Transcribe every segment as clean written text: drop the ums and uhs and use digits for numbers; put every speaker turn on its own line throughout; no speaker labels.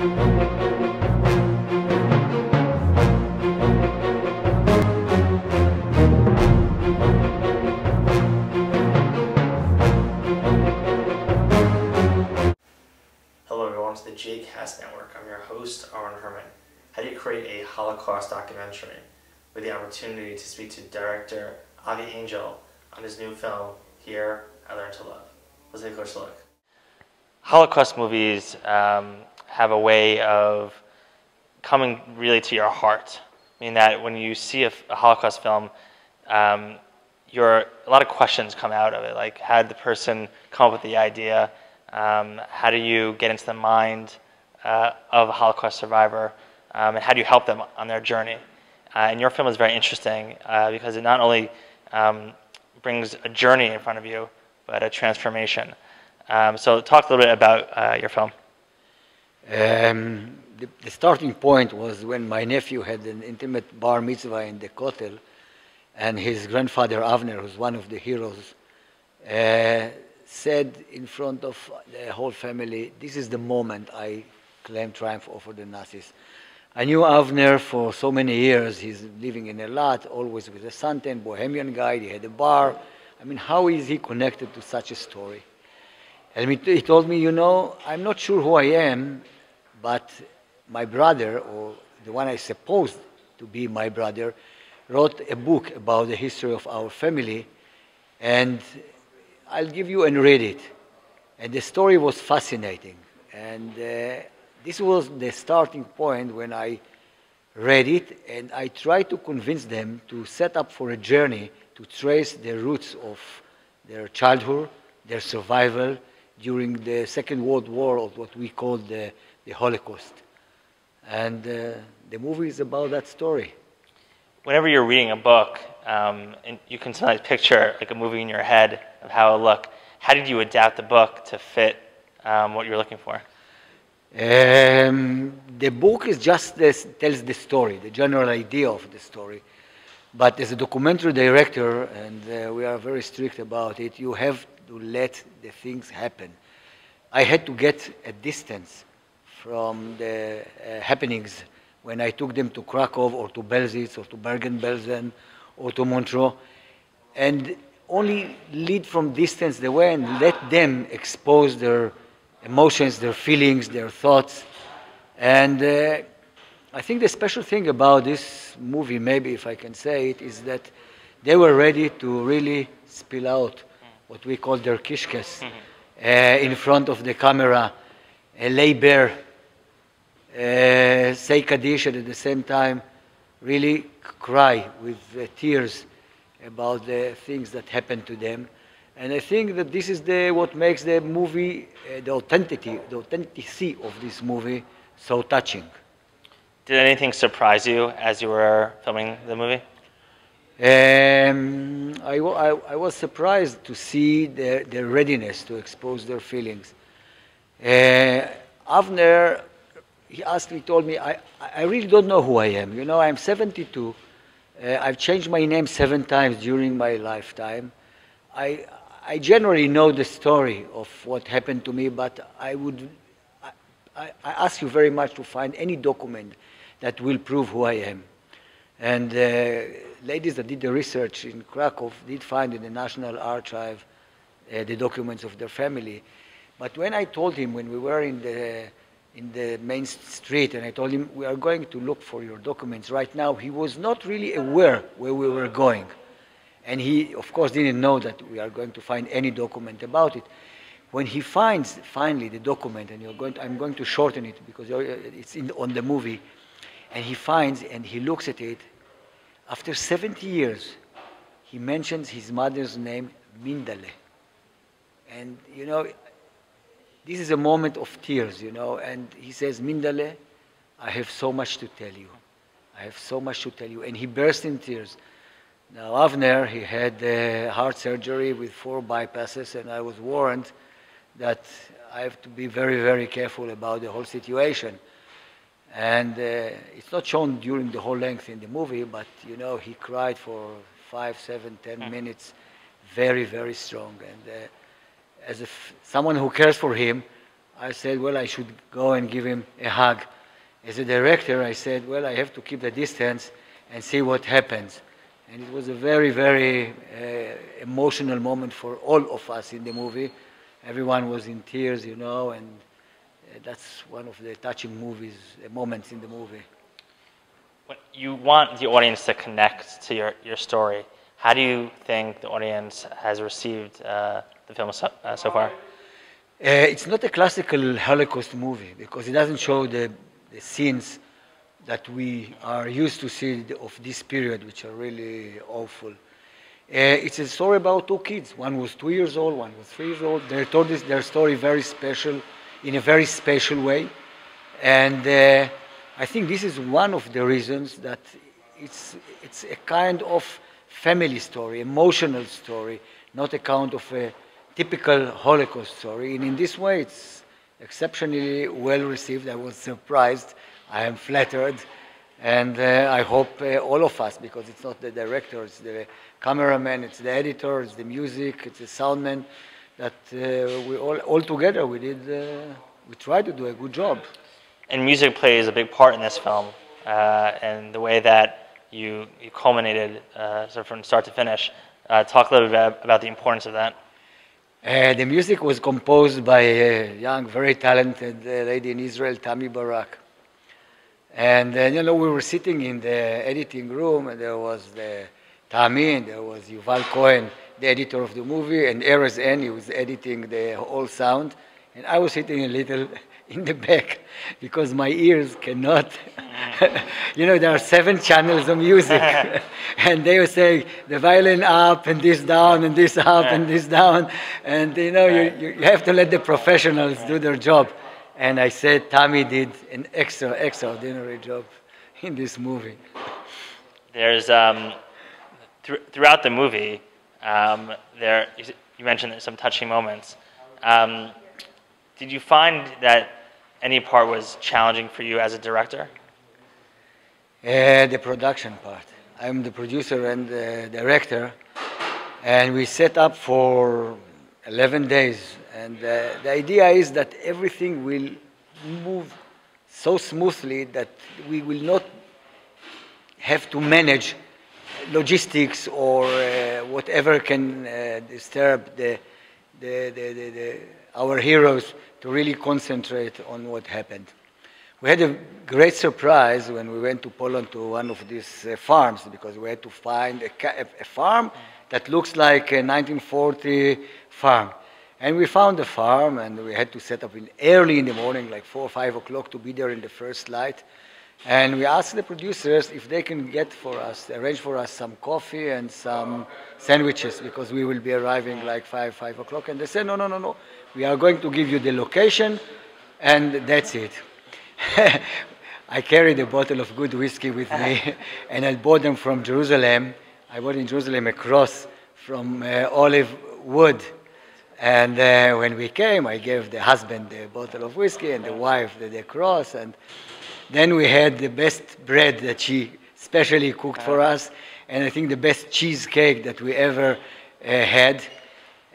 Hello everyone, to the JCast Network. I'm your host, Herman. How do you create a Holocaust documentary? With the opportunity to speak to director Avi Angel on his new film, Here I Learned to Love. Let's take a closer look. Holocaust movies have a way of coming really to your heart. Meaning that when you see a Holocaust film, a lot of questions come out of it. Like, how did the person come up with the idea? How do you get into the mind of a Holocaust survivor? And how do you help them on their journey? And your film is very interesting because it not only brings a journey in front of you, but a transformation. So talk a little bit about your film.
The starting point was when my nephew had an intimate bar mitzvah in the Kotel, and his grandfather Avner, who's one of the heroes, said in front of the whole family, "This is the moment I claim triumph over the Nazis." I knew Avner for so many years. He's living in Eilat, always with a suntan, bohemian guy. He had a bar. I mean, how is he connected to such a story? And he told me, you know, I'm not sure who I am, but my brother, or the one I supposed to be my brother, wrote a book about the history of our family, and I'll give you and read it. And the story was fascinating. And this was the starting point when I read it, and I tried to convince them to set up for a journey to trace the roots of their childhood, their survival during the Second World War, of what we call the Holocaust. And the movie is about that story.
Whenever you're reading a book, and you can sometimes picture like a movie in your head of how it will look. How did you adapt the book to fit what you're looking for?
The book is just tells the story, the general idea of the story. But as a documentary director, and we are very strict about it, you have to let the things happen. I had to get a distance from the happenings when I took them to Krakow or to Belzec or to Bergen-Belsen or to Montreux, and only lead from distance the way and let them expose their emotions, their feelings, their thoughts. And I think the special thing about this movie, maybe if I can say it, is that they were ready to really spill out what we call their kishkes in front of the camera, lay bare, say Kaddish, and at the same time really cry with tears about the things that happened to them. And I think that this is what makes the movie, the authenticity of this movie so touching.
Did anything surprise you as you were filming the movie?
I was surprised to see their readiness to expose their feelings. Avner, he told me, I really don't know who I am. You know, I'm 72. I've changed my name 7 times during my lifetime. I generally know the story of what happened to me, but I ask you very much to find any document that will prove who I am. And ladies that did the research in Krakow did find in the National Archive the documents of their family. But when I told him, when we were in the main street, and I told him, we are going to look for your documents right now, he was not really aware where we were going. And he, of course, didn't know that we are going to find any document about it. When he finds finally the document, and I'm going to shorten it because it's on the movie, and he finds and he looks at it, after 70 years, he mentions his mother's name, Mindale. And, you know, this is a moment of tears, you know, and he says, Mindale, I have so much to tell you. I have so much to tell you. And he burst in tears. Now, Avner, he had heart surgery with 4 bypasses, and I was warned that I have to be very, very careful about the whole situation. And it's not shown during the whole length in the movie, but, you know, he cried for 5, 7, 10 minutes, very, very strong. And as if someone who cares for him, I said, well, I should go and give him a hug. As a director, I said, well, I have to keep the distance and see what happens. And it was a very, very emotional moment for all of us in the movie. Everyone was in tears, you know, and that's one of the touching moments in the movie.
When you want the audience to connect to your story, how do you think the audience has received the film so far?
It's not a classical Holocaust movie because it doesn't show the scenes that we are used to see of this period, which are really awful. It's a story about two kids. One was 2 years old, one was 3 years old. They told us their story very special, in a very special way. And I think this is one of the reasons that it's a kind of family story, emotional story, not a kind of a typical Holocaust story. And in this way, it's exceptionally well received. I was surprised. I am flattered. And I hope all of us, because it's not the director, it's the cameraman, it's the editor, it's the music, it's the soundman, that we all together we tried to do a good job.
And music plays a big part in this film, and the way that you culminated sort of from start to finish. Talk a little bit about the importance of that.
The music was composed by a young, very talented lady in Israel, Tami Barak. And you know, we were sitting in the editing room, and there was the Tami, and there was Yuval Cohen, the editor of the movie, and Erez En, he was editing the whole sound. And I was sitting a little in the back because my ears cannot, you know, there are 7 channels of music. And they were saying the violin up and this down and this up and this down. And you know, you have to let the professionals do their job. And I said Tami did an extraordinary job in this movie.
There's, throughout the movie, you mentioned some touching moments. Did you find that any part was challenging for you as a director?
The production part. I'm the producer and the director, and we set up for 11 days. And the idea is that everything will move so smoothly that we will not have to manage logistics or whatever can disturb our heroes to really concentrate on what happened. We had a great surprise when we went to Poland to one of these farms, because we had to find a farm that looks like a 1940 farm. And we found the farm, and we had to set up early in the morning, like 4 or 5 o'clock, to be there in the first light. And we asked the producers if they can arrange for us some coffee and some sandwiches, because we will be arriving like 5 o'clock. And they said, no, we are going to give you the location, and that's it. I carried a bottle of good whiskey with me, and I bought them from Jerusalem. I bought in Jerusalem a cross from olive wood. And when we came, I gave the husband the bottle of whiskey and the wife the cross. And then we had the best bread that she specially cooked for us, and I think the best cheesecake that we ever had.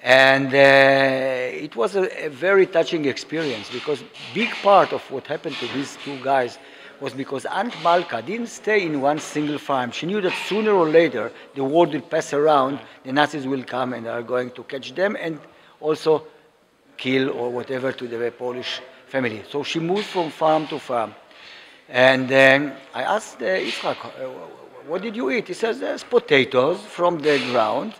And it was a very touching experience, because big part of what happened to these two guys was because Aunt Malka didn't stay in one single farm. She knew that sooner or later the word will pass around, the Nazis will come and are going to catch them and also kill or whatever to the Polish family. So she moved from farm to farm. And I asked Yitzhak, what did you eat? He says, there's potatoes from the ground.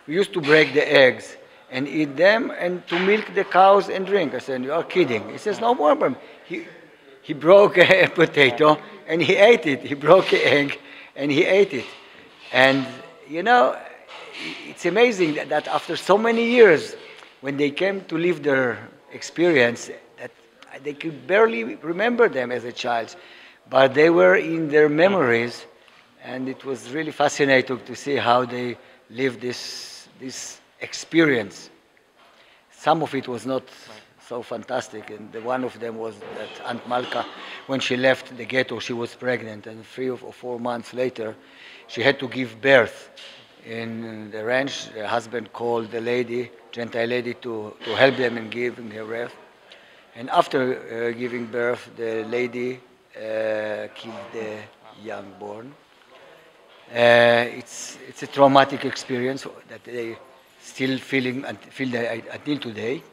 We used to break the eggs and eat them, and to milk the cows and drink. I said, you are kidding. He says, no problem. He broke a potato and he ate it. He broke an egg and he ate it. And, you know, it's amazing that after so many years, when they came to live their experience, that they could barely remember them as a child, but they were in their memories, and it was really fascinating to see how they lived this experience. Some of it was not so fantastic, and one of them was that Aunt Malka, when she left the ghetto, she was pregnant, and 3 or 4 months later, she had to give birth. In the ranch, the husband called the lady, Gentile lady, to help them in giving her birth. And after giving birth, the lady killed the young born. It's a traumatic experience that they still feel until today.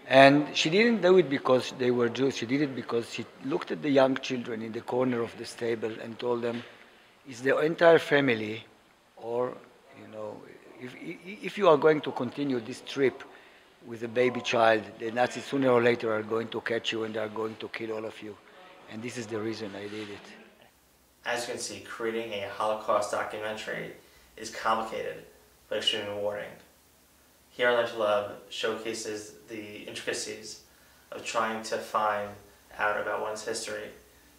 And she didn't do it because they were Jews. She did it because she looked at the young children in the corner of the stable and told them, "It's the entire family, or if you are going to continue this trip with a baby child, the Nazis sooner or later are going to catch you and they are going to kill all of you. And this is the reason I did it."
As you can see, creating a Holocaust documentary is complicated, but extremely rewarding. Here on Learn to Love showcases the intricacies of trying to find out about one's history,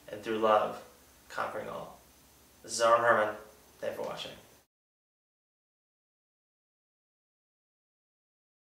and through love, conquering all. This is Aaron Herman. Thanks for watching.